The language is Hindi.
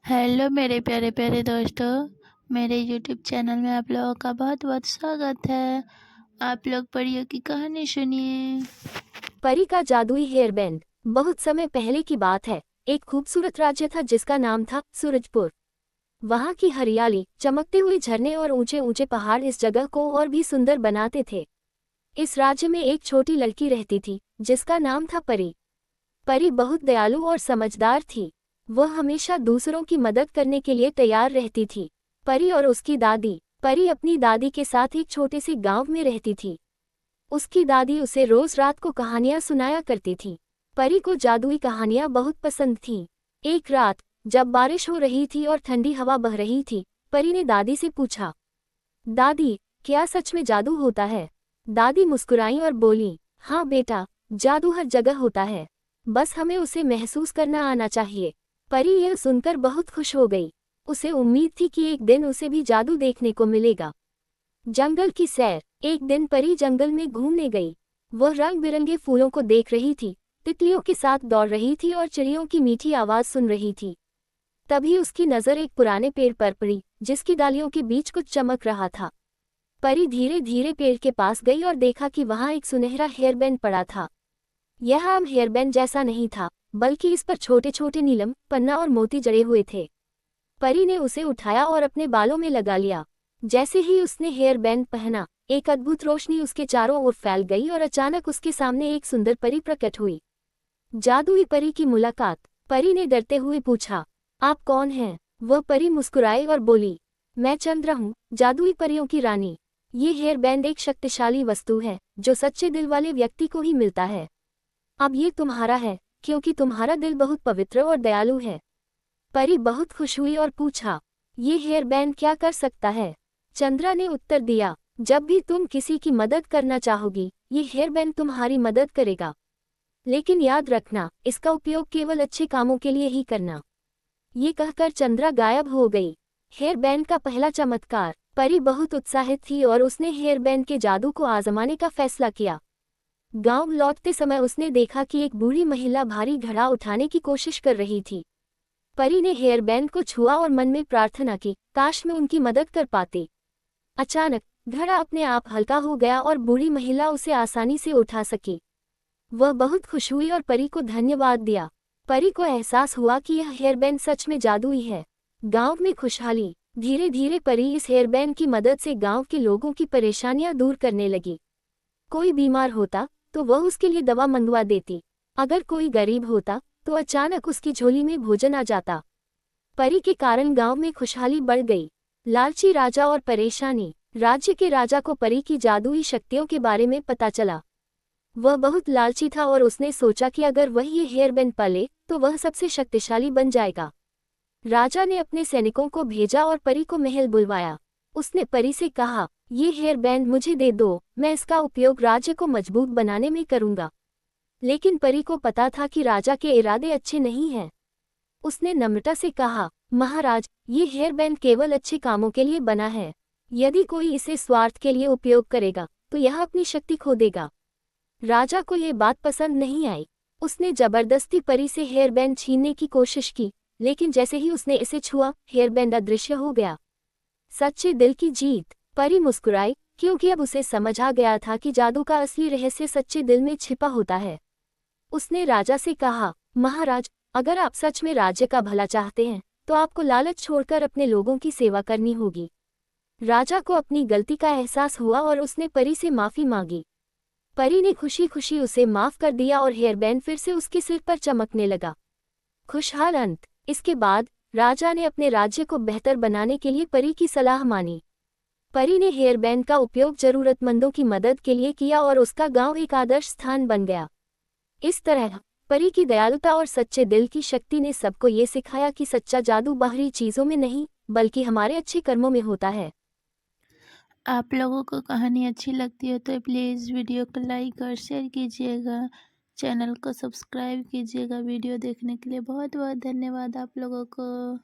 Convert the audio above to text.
हेलो मेरे प्यारे प्यारे दोस्तों, मेरे यूट्यूब चैनल में आप लोगों का बहुत बहुत स्वागत है। आप लोग परियों की कहानी सुनिए। परी का जादुई हेयर बैंड। बहुत समय पहले की बात है। एक खूबसूरत राज्य था जिसका नाम था सूरजपुर। वहाँ की हरियाली, चमकते हुए झरने और ऊंचे ऊंचे पहाड़ इस जगह को और भी सुंदर बनाते थे। इस राज्य में एक छोटी लड़की रहती थी जिसका नाम था परी। परी बहुत दयालु और समझदार थी। वह हमेशा दूसरों की मदद करने के लिए तैयार रहती थी। परी और उसकी दादी। परी अपनी दादी के साथ एक छोटे से गांव में रहती थी। उसकी दादी उसे रोज रात को कहानियां सुनाया करती थी। परी को जादुई कहानियां बहुत पसंद थीं। एक रात, जब बारिश हो रही थी और ठंडी हवा बह रही थी, परी ने दादी से पूछा, दादी, क्या सच में जादू होता है? दादी मुस्कुराई और बोली, हाँ बेटा, जादू हर जगह होता है। बस हमें उसे महसूस करना आना चाहिए। परी यह सुनकर बहुत खुश हो गई। उसे उम्मीद थी कि एक दिन उसे भी जादू देखने को मिलेगा। जंगल की सैर। एक दिन परी जंगल में घूमने गई। वह रंग बिरंगे फूलों को देख रही थी, तितलियों के साथ दौड़ रही थी और चिड़ियों की मीठी आवाज सुन रही थी। तभी उसकी नजर एक पुराने पेड़ पर पड़ी जिसकी डालियों के बीच कुछ चमक रहा था। परी धीरे धीरे पेड़ के पास गई और देखा कि वहां एक सुनहरा हेयरबैंड पड़ा था। यह आम हेयरबैंड जैसा नहीं था, बल्कि इस पर छोटे छोटे नीलम, पन्ना और मोती जड़े हुए थे। परी ने उसे उठाया और अपने बालों में लगा लिया। जैसे ही उसने हेयर बैंड पहना, एक अद्भुत रोशनी उसके चारों ओर फैल गई और अचानक उसके सामने एक सुंदर परी प्रकट हुई। जादुई परी की मुलाकात। परी ने डरते हुए पूछा, आप कौन हैं? वह परी मुस्कुराई और बोली, मैं चंद्रा हूँ, जादुई परियों की रानी। ये हेयर बैंड एक शक्तिशाली वस्तु है जो सच्चे दिल वाले व्यक्ति को ही मिलता है। अब ये तुम्हारा है, क्योंकि तुम्हारा दिल बहुत पवित्र और दयालु है। परी बहुत खुश हुई और पूछा, ये हेयर बैंड क्या कर सकता है? चंद्रा ने उत्तर दिया, जब भी तुम किसी की मदद करना चाहोगी, ये हेयर बैंड तुम्हारी मदद करेगा। लेकिन याद रखना, इसका उपयोग केवल अच्छे कामों के लिए ही करना। ये कहकर चंद्रा गायब हो गई। हेयर बैंड का पहला चमत्कार। परी बहुत उत्साहित थी और उसने हेयर बैंड के जादू को आजमाने का फैसला किया। गांव लौटते समय उसने देखा कि एक बूढ़ी महिला भारी घड़ा उठाने की कोशिश कर रही थी। परी ने हेयर बैंड को छुआ और मन में प्रार्थना की, काश मैं उनकी मदद कर पाती। अचानक घड़ा अपने आप हल्का हो गया और बूढ़ी महिला उसे आसानी से उठा सकी। वह बहुत खुश हुई और परी को धन्यवाद दिया। परी को एहसास हुआ कि यह हेयरबैंड सच में जादुई है। गांव में खुशहाली। धीरे धीरे परी इस हेयरबैंड की मदद से गांव के लोगों की परेशानियां दूर करने लगी। कोई बीमार होता तो वह उसके लिए दवा मंगवा देती। अगर कोई गरीब होता तो अचानक उसकी झोली में भोजन आ जाता। परी के कारण गांव में खुशहाली बढ़ गई। लालची राजा और परेशानी। राज्य के राजा को परी की जादुई शक्तियों के बारे में पता चला। वह बहुत लालची था और उसने सोचा कि अगर वह ये हेयरबैंड पाले तो वह सबसे शक्तिशाली बन जाएगा। राजा ने अपने सैनिकों को भेजा और परी को महल बुलवाया। उसने परी से कहा, ये हेयरबैंड मुझे दे दो, मैं इसका उपयोग राज्य को मजबूत बनाने में करूंगा। लेकिन परी को पता था कि राजा के इरादे अच्छे नहीं हैं। उसने नम्रता से कहा, महाराज, ये हेयरबैंड केवल अच्छे कामों के लिए बना है। यदि कोई इसे स्वार्थ के लिए उपयोग करेगा तो यह अपनी शक्ति खो देगा। राजा को यह बात पसंद नहीं आई। उसने जबरदस्ती परी से हेयरबैंड छीनने की कोशिश की, लेकिन जैसे ही उसने इसे छुआ, हेयरबैंड अदृश्य हो गया। सच्चे दिल की जीत। परी मुस्कुराई, क्योंकि अब उसे समझ आ गया था कि जादू का असली रहस्य सच्चे दिल में छिपा होता है। उसने राजा से कहा, महाराज, अगर आप सच में राज्य का भला चाहते हैं तो आपको लालच छोड़कर अपने लोगों की सेवा करनी होगी। राजा को अपनी गलती का एहसास हुआ और उसने परी से माफी मांगी। परी ने खुशी खुशी उसे माफ कर दिया और हेयरबैंड फिर से उसके सिर पर चमकने लगा। खुशहाल अंत। इसके बाद राजा ने अपने राज्य को बेहतर बनाने के लिए परी की सलाह मानी। परी ने हेयरबैंड का उपयोग जरूरतमंदों की मदद के लिए किया और उसका गांव एक आदर्श स्थान बन गया। इस तरह परी की दयालुता और सच्चे दिल की शक्ति ने सबको ये सिखाया कि सच्चा जादू बाहरी चीज़ों में नहीं, बल्कि हमारे अच्छे कर्मों में होता है। आप लोगों को कहानी अच्छी लगती है तो प्लीज़ वीडियो को लाइक और शेयर कीजिएगा। चैनल को सब्सक्राइब कीजिएगा। वीडियो देखने के लिए बहुत बहुत धन्यवाद आप लोगों को।